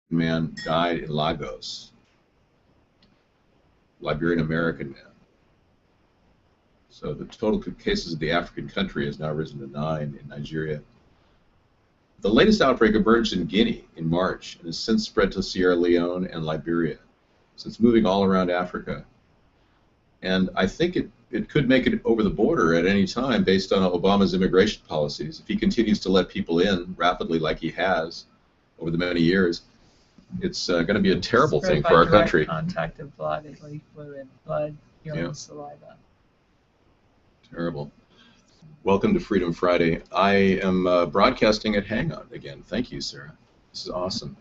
man died in Lagos, Liberian American man. So the total cases of the African country has now risen to 9 in Nigeria. The latest outbreak emerged in Guinea in March and has since spread to Sierra Leone and Liberia. So it's moving all around Africa. And I think it could make it over the border at any time based on Obama's immigration policies. If he continues to let people in rapidly like he has over the many years, it's going to be a terrible thing for our country. Contact of bodily fluid, blood, urine, saliva. Terrible. Welcome to Freedom Friday. I am broadcasting at Hangout again. Thank you, Sarah. This is awesome.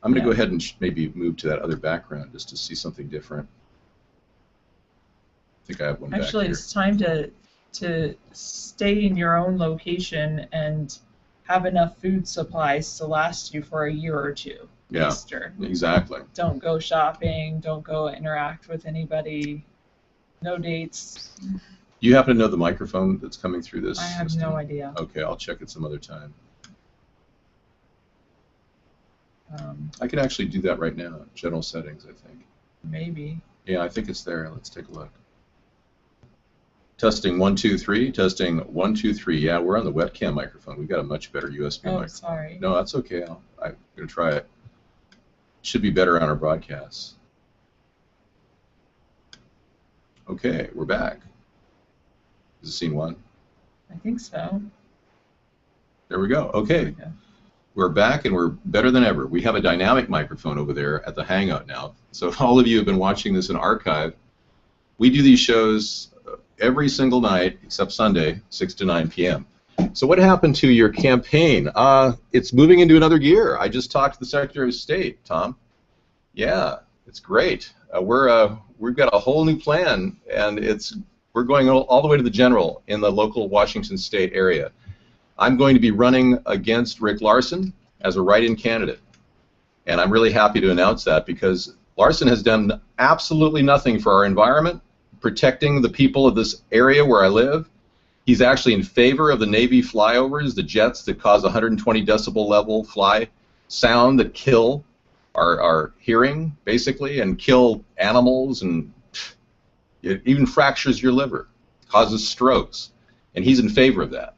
I'm going to go ahead and maybe move to that other background just to see something different. I think I have one back here. Actually, it's time to stay in your own location and have enough food supplies to last you for a year or two. Yeah, Easter. Exactly. Don't go shopping. Don't go interact with anybody. No dates. You happen to know the microphone that's coming through this? I have no idea. Okay, I'll check it some other time. I can actually do that right now. General settings, I think. Maybe. Yeah, I think it's there. Let's take a look. Testing 1 2 3. Testing 1 2 3. Yeah, we're on the webcam microphone. We've got a much better USB microphone. Oh, sorry. No, that's okay. I'm going to try it. Should be better on our broadcasts. Okay, we're back. Is it scene 1? I think so. There we go. Okay. We're back and we're better than ever. We have a dynamic microphone over there at the Hangout now. So if all of you have been watching this in archive, we do these shows every single night except Sunday, 6 to 9 p.m. So what happened to your campaign? It's moving into another gear. I just talked to the Secretary of State, Tom. Yeah, it's great. We've got a whole new plan, and we're going all the way to the general in the local Washington State area. I'm going to be running against Rick Larson as a write-in candidate, and I'm really happy to announce that because Larson has done absolutely nothing for our environment, protecting the people of this area where I live. He's actually in favor of the Navy flyovers, the jets that cause 120 decibel level fly sound that kill our hearing, basically, and kill animals, and it even fractures your liver, causes strokes, and he's in favor of that.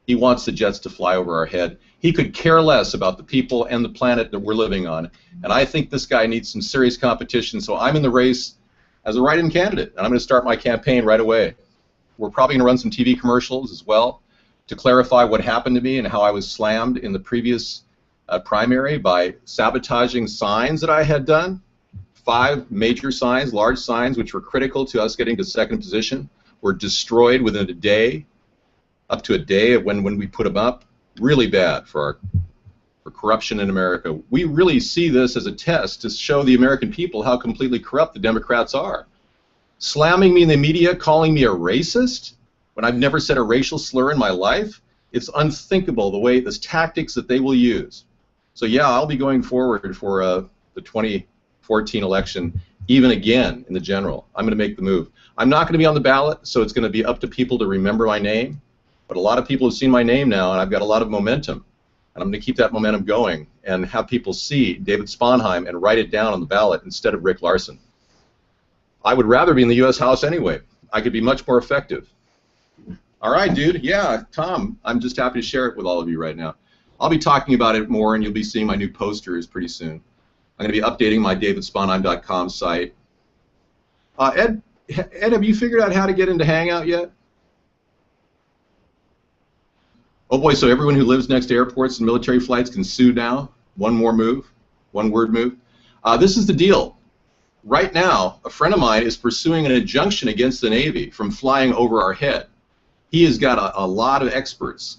He wants the jets to fly over our head. He could care less about the people and the planet that we're living on, and I think this guy needs some serious competition, so I'm in the race as a write-in candidate, and I'm going to start my campaign right away. We're probably going to run some TV commercials as well to clarify what happened to me and how I was slammed in the previous primary by sabotaging signs that I had done. 5 major signs, large signs, which were critical to us getting to second position, were destroyed within a day, up to a day of when we put them up. Really bad for corruption in America. We really see this as a test to show the American people how completely corrupt the Democrats are. Slamming me in the media, calling me a racist, when I've never said a racial slur in my life, it's unthinkable the tactics that they will use. So yeah, I'll be going forward for the 2014 election, even again in the general. I'm going to make the move. I'm not going to be on the ballot, so it's going to be up to people to remember my name. But a lot of people have seen my name now, and I've got a lot of momentum. And I'm going to keep that momentum going and have people see David Sponheim and write it down on the ballot instead of Rick Larson. I would rather be in the U.S. House anyway. I could be much more effective. All right, dude. Yeah, Tom, I'm just happy to share it with all of you right now. I'll be talking about it more, and you'll be seeing my new posters pretty soon. I'm going to be updating my davidsponheim.com site. Ed, have you figured out how to get into Hangout yet? Oh boy, so everyone who lives next to airports and military flights can sue now? One more move? One word move? This is the deal. Right now, a friend of mine is pursuing an injunction against the Navy from flying over our head. He has got a lot of experts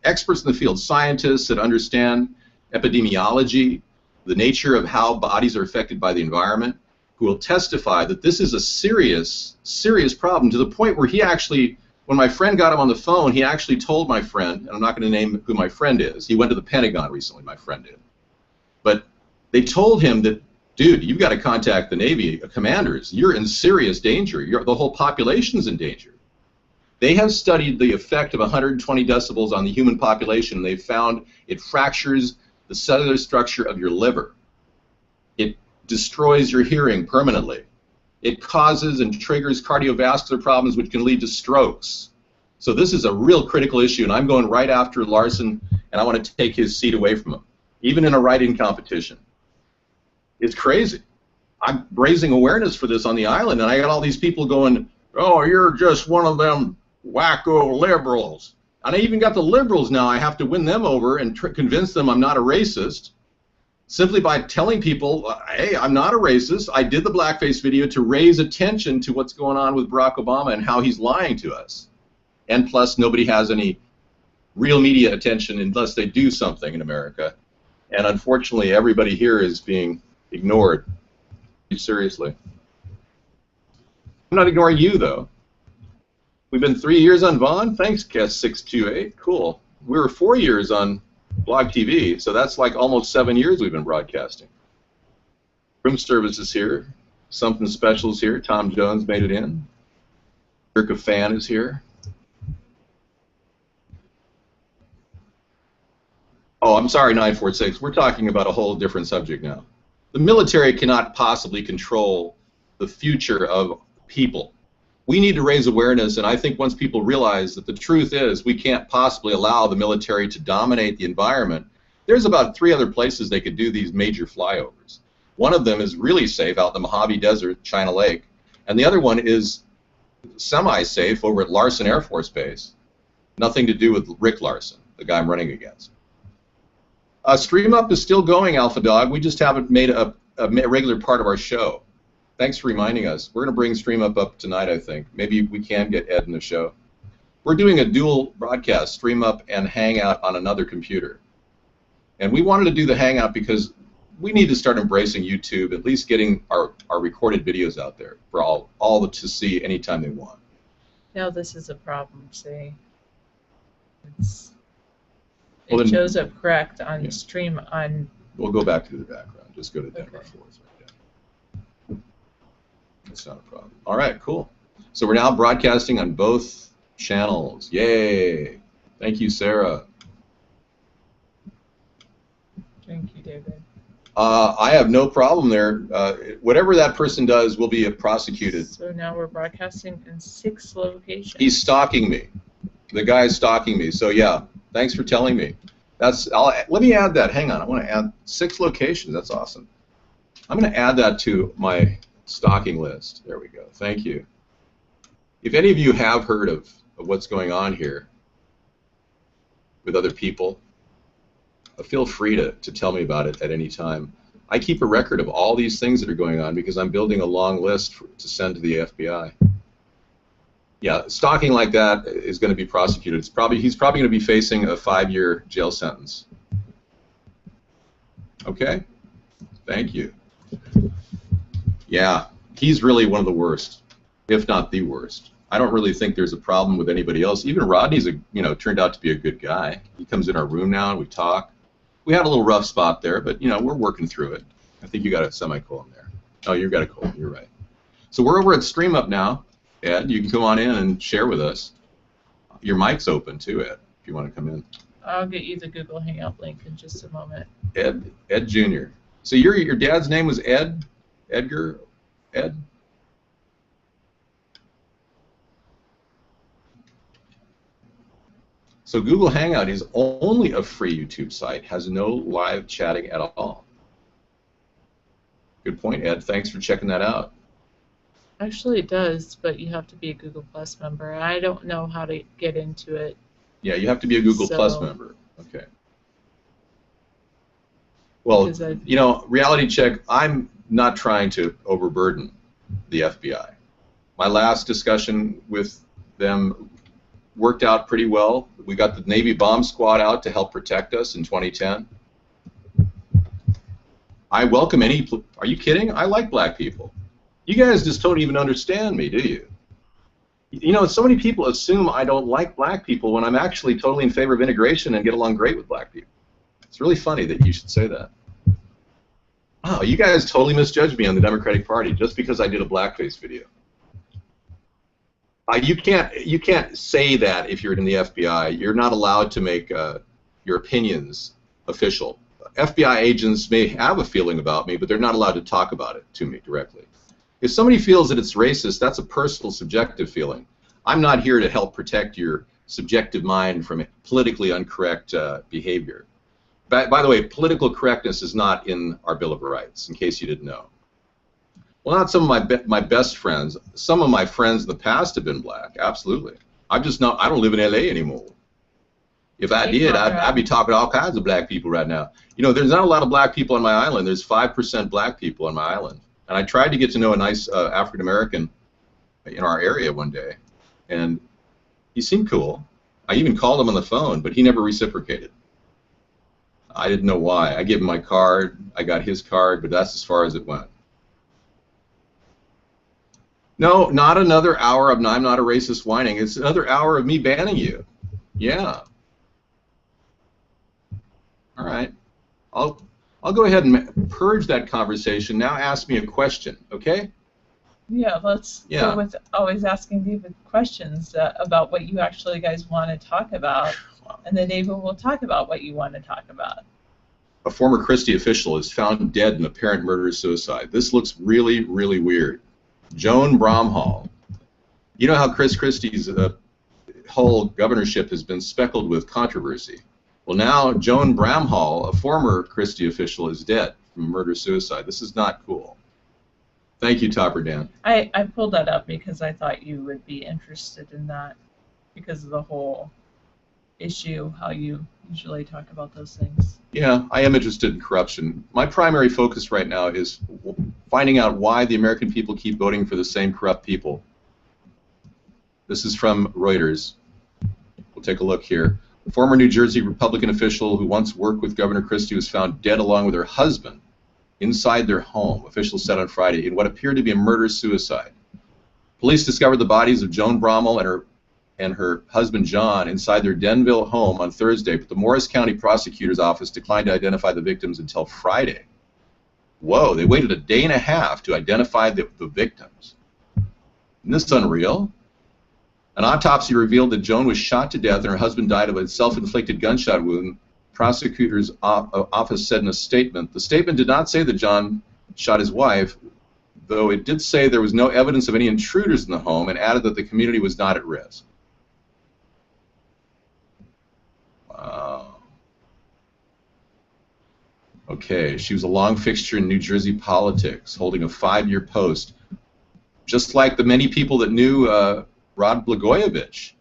in the field, scientists that understand epidemiology, the nature of how bodies are affected by the environment, who will testify that this is a serious, serious problem, to the point where he actually, when my friend got him on the phone, he actually told my friend, and I'm not going to name who my friend is, he went to the Pentagon recently, my friend did, but they told him that, dude, you've got to contact the Navy commanders. You're in serious danger. The whole population's in danger. They have studied the effect of 120 decibels on the human population, and they've found it fractures the cellular structure of your liver. It destroys your hearing permanently. It causes and triggers cardiovascular problems which can lead to strokes. So this is a real critical issue, and I'm going right after Larson, and I want to take his seat away from him, even in a write-in competition. It's crazy. I'm raising awareness for this on the island, and I got all these people going, oh, you're just one of them wacko liberals. And I even got the liberals now. I have to win them over and convince them I'm not a racist, simply by telling people, hey, I'm not a racist. I did the blackface video to raise attention to what's going on with Barack Obama and how he's lying to us. And plus, nobody has any real media attention unless they do something in America. And unfortunately, everybody here is being ignored. Seriously. I'm not ignoring you, though. We've been 3 years on Vaughn. Thanks, guest 628. Cool. We were 4 years on Blog TV, so that's like almost 7 years we've been broadcasting. Room service is here. Something special is here. Tom Jones made it in. Erica Fan is here. Oh, I'm sorry, 946. We're talking about a whole different subject now. The military cannot possibly control the future of people. We need to raise awareness, and I think once people realize that the truth is we can't possibly allow the military to dominate the environment, there's about 3 other places they could do these major flyovers. One of them is really safe out in the Mojave Desert, China Lake, and the other one is semi-safe over at Larson Air Force Base. Nothing to do with Rick Larson, the guy I'm running against. Stream Up is still going, Alpha Dog. We just haven't made a regular part of our show. Thanks for reminding us. We're going to bring Stream Up tonight, I think. Maybe we can get Ed in the show. We're doing a dual broadcast, Stream Up and Hangout on another computer. And we wanted to do the Hangout because we need to start embracing YouTube, at least getting our recorded videos out there for all to see anytime they want. Now this is a problem, see. Well, it then, shows up correct on yeah. stream on... We'll go back to the background. Just go to Denver Okay. Force right there. That's not a problem. All right, cool. So we're now broadcasting on both channels. Yay! Thank you, Sarah. Thank you, David. I have no problem there. Whatever that person does will be prosecuted. So now we're broadcasting in 6 locations. He's stalking me. The guy is stalking me. So yeah, thanks for telling me. Let me add that. Hang on. I want to add 6 locations. That's awesome. I'm going to add that to my stalking list. There we go. Thank you. If any of you have heard of what's going on here with other people, feel free to tell me about it at any time. I keep a record of all these things that are going on because I'm building a long list to send to the FBI. Yeah, stalking like that is going to be prosecuted. He's probably going to be facing a 5-year jail sentence. Okay? Thank you. Yeah, he's really one of the worst, if not the worst. I don't really think there's a problem with anybody else. Even Rodney's turned out to be a good guy. He comes in our room now and we talk. We had a little rough spot there, but we're working through it. I think you got a semicolon there. Oh, you've got a colon. You're right. So we're over at Stream Up now. Ed, you can come on in and share with us. Your mic's open too, Ed, if you want to come in. I'll get you the Google Hangout link in just a moment. Ed Jr. So your dad's name was Ed? Edgar? Ed? So Google Hangout is only a free YouTube site, has no live chatting at all. Good point, Ed. Thanks for checking that out. Actually, it does, but you have to be a Google Plus member. I don't know how to get into it. Yeah, you have to be a Google Plus member. Okay. Well, reality check, I'm not trying to overburden the FBI. My last discussion with them worked out pretty well. We got the Navy bomb squad out to help protect us in 2010. I welcome any... Are you kidding? I like black people. You guys just don't even understand me, do you? So many people assume I don't like black people when I'm actually totally in favor of integration and get along great with black people. It's really funny that you should say that. Wow, you guys totally misjudged me on the Democratic Party just because I did a blackface video. You can't say that if you're in the FBI. You're not allowed to make your opinions official. FBI agents may have a feeling about me, but they're not allowed to talk about it to me directly. If somebody feels that it's racist, that's a personal, subjective feeling. I'm not here to help protect your subjective mind from politically incorrect behavior. By the way, political correctness is not in our Bill of Rights, in case you didn't know. Well, not some of my best friends. Some of my friends in the past have been black, absolutely. I don't live in LA anymore. If I did, I'd be talking to all kinds of black people right now. You know, there's not a lot of black people on my island. There's 5% black people on my island. And I tried to get to know a nice African American in our area one day, and he seemed cool. I even called him on the phone, but he never reciprocated. I didn't know why. I gave him my card, I got his card, but that's as far as it went. No, not another hour of I'm not a racist whining. It's another hour of me banning you. Yeah. All right. I'll go ahead and purge that conversation. Now ask me a question, okay? Yeah, let's go with always asking David questions about what you actually guys want to talk about, and then David will talk about what you want to talk about. A former Christie official is found dead in apparent murder-suicide. This looks really, really weird. Joan Bromhall. You know how Chris Christie's whole governorship has been speckled with controversy. Well, now Joan Bramhall, a former Christie official, is dead from murder-suicide. This is not cool. Thank you, Topper Dan. I pulled that up because I thought you would be interested in that because of the whole issue, how you usually talk about those things. Yeah, I am interested in corruption. My primary focus right now is finding out why the American people keep voting for the same corrupt people. This is from Reuters. We'll take a look here. A former New Jersey Republican official who once worked with Governor Christie was found dead along with her husband inside their home, officials said on Friday, in what appeared to be a murder-suicide. Police discovered the bodies of Joan Bromwell and her husband John inside their Denville home on Thursday, but the Morris County Prosecutor's Office declined to identify the victims until Friday. Whoa, they waited a day and a half to identify the victims. Isn't this unreal? An autopsy revealed that Joan was shot to death and her husband died of a self-inflicted gunshot wound, prosecutor's office said in a statement. The statement did not say that John shot his wife, though it did say there was no evidence of any intruders in the home, and added that the community was not at risk. Wow. Okay, she was a long fixture in New Jersey politics, holding a 5-year post, just like the many people that knew Rod Blagojevich.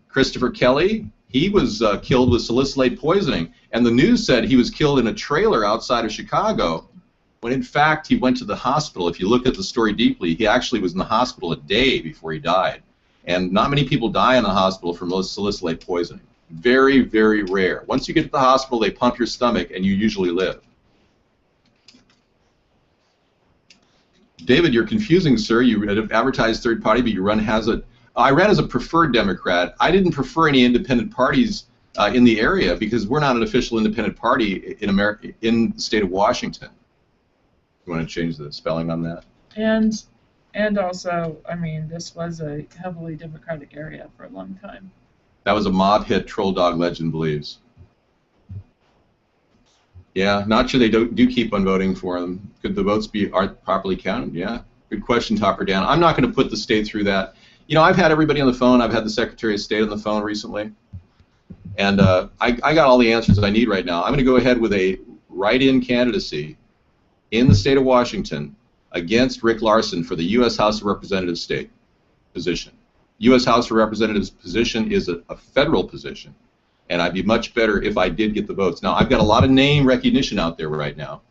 Christopher Kelly, he was killed with salicylate poisoning, and the news said he was killed in a trailer outside of Chicago, when in fact he went to the hospital. If you look at the story deeply, he actually was in the hospital a day before he died. And not many people die in the hospital from salicylate poisoning. Very, very rare. Once you get to the hospital, they pump your stomach, and you usually live. David, you're confusing, sir. You advertise third party, but you run I ran as a preferred Democrat. I didn't prefer any independent parties in the area because we're not an official independent party in America, in the state of Washington. You want to change the spelling on that? And also, I mean, this was a heavily Democratic area for a long time. That was a mob hit, Troll Dog Legend believes. Yeah, not sure they do keep on voting for them. Could the votes be properly counted? Yeah, good question, Topper Dan. I'm not going to put the state through that. You know, I've had everybody on the phone. I've had the Secretary of State on the phone recently, and I got all the answers I need right now. I'm going to go ahead with a write-in candidacy in the state of Washington against Rick Larson for the U.S. House of Representatives state position. U.S. House of Representatives position is a federal position, and I'd be much better if I did get the votes. Now, I've got a lot of name recognition out there right now,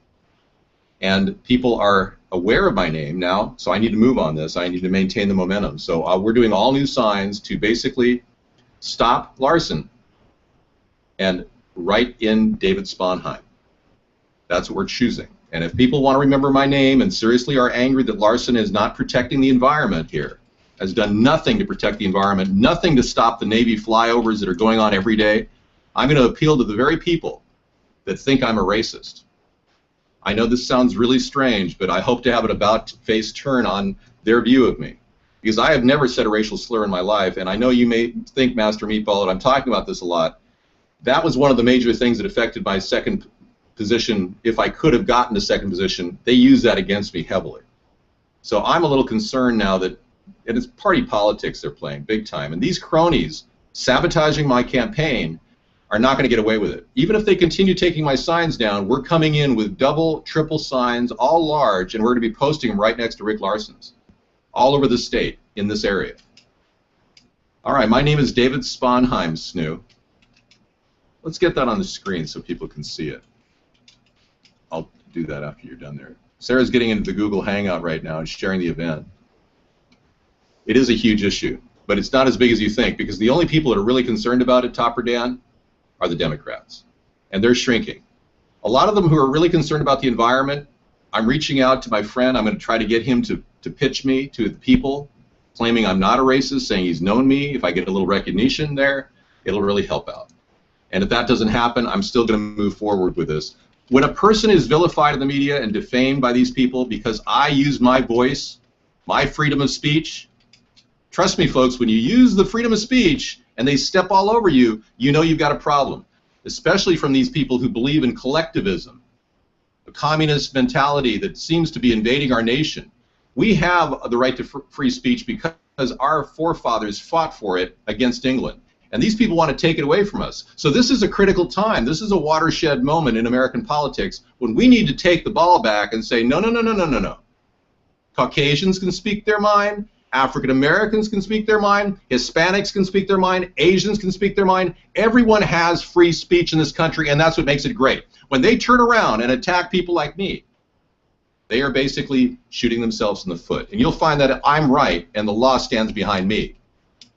and people are aware of my name now, so I need to move on this. I need to maintain the momentum. So we're doing all new signs to basically stop Larson and write in David Sponheim. That's what we're choosing. And if people want to remember my name and seriously are angry that Larson is not protecting the environment here, has done nothing to protect the environment, nothing to stop the Navy flyovers that are going on every day, I'm going to appeal to the very people that think I'm a racist. I know this sounds really strange, but I hope to have an about-face turn on their view of me. Because I have never said a racial slur in my life, and I know you may think, Master Meatball, that I'm talking about this a lot. That was one of the major things that affected my second position, if I could have gotten to second position, they use that against me heavily. So I'm a little concerned now that, and it's party politics they're playing big time, and these cronies sabotaging my campaign are not going to get away with it. Even if they continue taking my signs down, we're coming in with double, triple signs, all large, and we're going to be posting them right next to Rick Larson's, all over the state, in this area. All right, my name is David Sponheim, Snoo. Let's get that on the screen so people can see it. I'll do that after you're done there. Sarah's getting into the Google Hangout right now and sharing the event. It is a huge issue, but it's not as big as you think, because the only people that are really concerned about it, Topper Dan, are the Democrats, and they're shrinking. A lot of them who are really concerned about the environment, I'm reaching out to my friend. I'm going to try to get him to pitch me to the people, claiming I'm not a racist, saying he's known me. If I get a little recognition there, it'll really help out. And if that doesn't happen, I'm still going to move forward with this. When a person is vilified in the media and defamed by these people because I use my voice, my freedom of speech, trust me, folks, when you use the freedom of speech and they step all over you, you know you've got a problem, especially from these people who believe in collectivism, a communist mentality that seems to be invading our nation. We have the right to free speech because our forefathers fought for it against England. And these people want to take it away from us. So this is a critical time. This is a watershed moment in American politics when we need to take the ball back and say, no, no, no, no, no, no, no. Caucasians can speak their mind. African Americans can speak their mind. Hispanics can speak their mind. Asians can speak their mind. Everyone has free speech in this country, and that's what makes it great. When they turn around and attack people like me, they are basically shooting themselves in the foot. And you'll find that I'm right and the law stands behind me.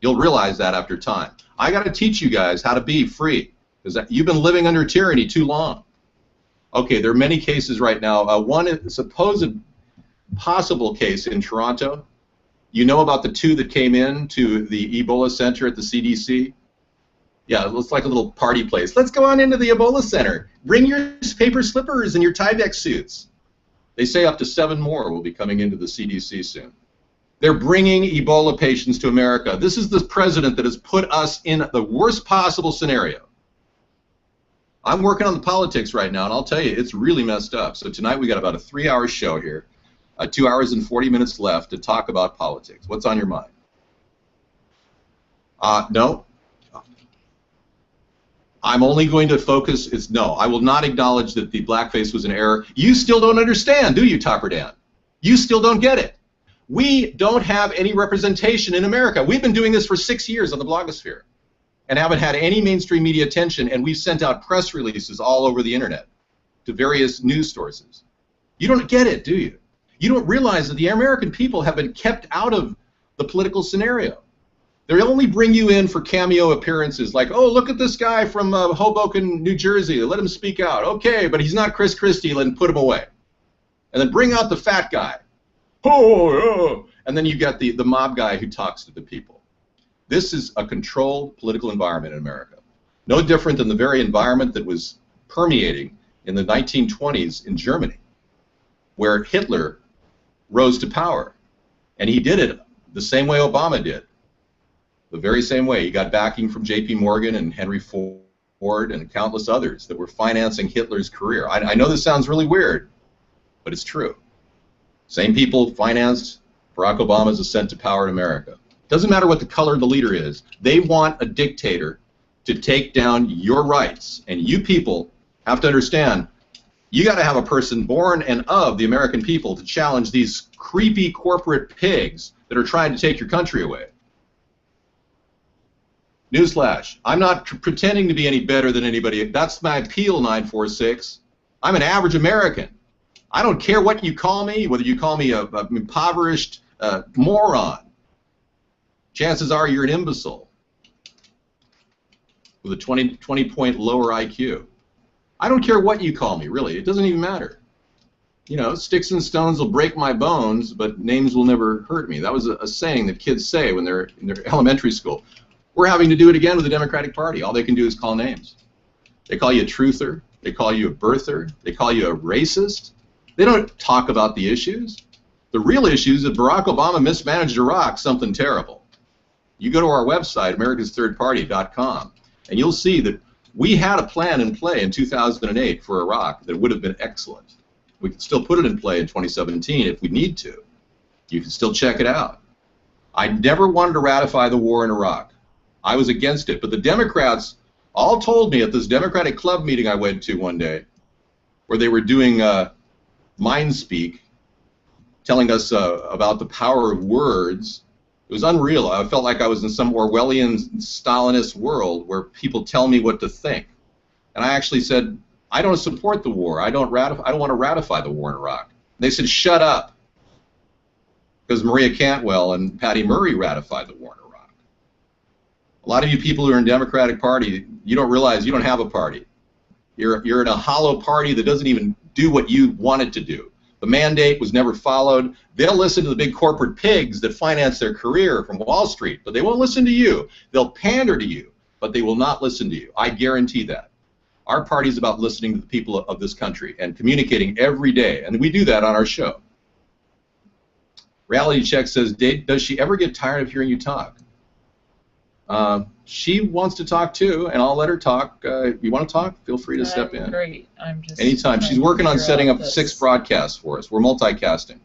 You'll realize that after time. I got to teach you guys how to be free, because you've been living under tyranny too long. Okay, there are many cases right now. One supposed possible case in Toronto. You know about the two that came in to the Ebola Center at the CDC? Yeah, it looks like a little party place. Let's go on into the Ebola Center. Bring your paper slippers and your Tyvek suits. They say up to 7 more will be coming into the CDC soon. They're bringing Ebola patients to America. This is the president that has put us in the worst possible scenario. I'm working on the politics right now, and I'll tell you, it's really messed up. So tonight we got about a 3-hour show here, 2 hours and 40 minutes left to talk about politics. What's on your mind? No. I'm only going to focus, no, I will not acknowledge that the blackface was an error. You still don't understand, do you, Topper Dan? You still don't get it. We don't have any representation in America. We've been doing this for 6 years on the blogosphere and haven't had any mainstream media attention, and we've sent out press releases all over the internet to various news sources. You don't get it, do you? You don't realize that the American people have been kept out of the political scenario. They only bring you in for cameo appearances like, oh, look at this guy from Hoboken, New Jersey. Let him speak out. Okay, but he's not Chris Christie. Let him put him away. And then bring out the fat guy. Oh, and then you got the mob guy who talks to the people. This is a controlled political environment in America. No different than the very environment that was permeating in the 1920s in Germany, where Hitler rose to power. And he did it the same way Obama did. The very same way. He got backing from J.P. Morgan and Henry Ford and countless others that were financing Hitler's career. I know this sounds really weird, but it's true. Same people financed Barack Obama's ascent to power in America. Doesn't matter what the color of the leader is. They want a dictator to take down your rights. And you people have to understand, you got to have a person born and of the American people to challenge these creepy corporate pigs that are trying to take your country away. Newsflash, I'm not pretending to be any better than anybody. That's my appeal, 946. I'm an average American. I don't care what you call me, whether you call me an impoverished moron. Chances are you're an imbecile with a 20-point lower IQ. I don't care what you call me, really. It doesn't even matter. You know, sticks and stones will break my bones, but names will never hurt me. That was a saying that kids say when they're in their elementary school. We're having to do it again with the Democratic Party. All they can do is call names. They call you a truther. They call you a birther. They call you a racist. They don't talk about the issues. The real issue is that Barack Obama mismanaged Iraq, something terrible. You go to our website, americasthirdparty.com, and you'll see that We had a plan in play in 2008 for Iraq that would have been excellent. We could still put it in play in 2017 if we need to. You can still check it out. I never wanted to ratify the war in Iraq. I was against it. But the Democrats all told me at this Democratic club meeting I went to one day, where they were doing mind speak, telling us about the power of words. It was unreal. I felt like I was in some Orwellian Stalinist world where people tell me what to think. And I actually said, I don't support the war. I don't want to ratify the war in Iraq. And they said, shut up. Because Maria Cantwell and Patty Murray ratified the war in Iraq. A lot of you people who are in the Democratic Party, you don't realize you don't have a party. You're in a hollow party that doesn't even do what you want it to do. The mandate was never followed. They'll listen to the big corporate pigs that finance their career from Wall Street, but they won't listen to you. They'll pander to you, but they will not listen to you. I guarantee that. Our party is about listening to the people of this country and communicating every day, and we do that on our show. Reality Check says, does she ever get tired of hearing you talk? She wants to talk too, and I'll let her talk. You want to talk? Feel free to step in. Great. I'm just anytime. She's working on setting up 6 broadcasts for us. We're multicasting.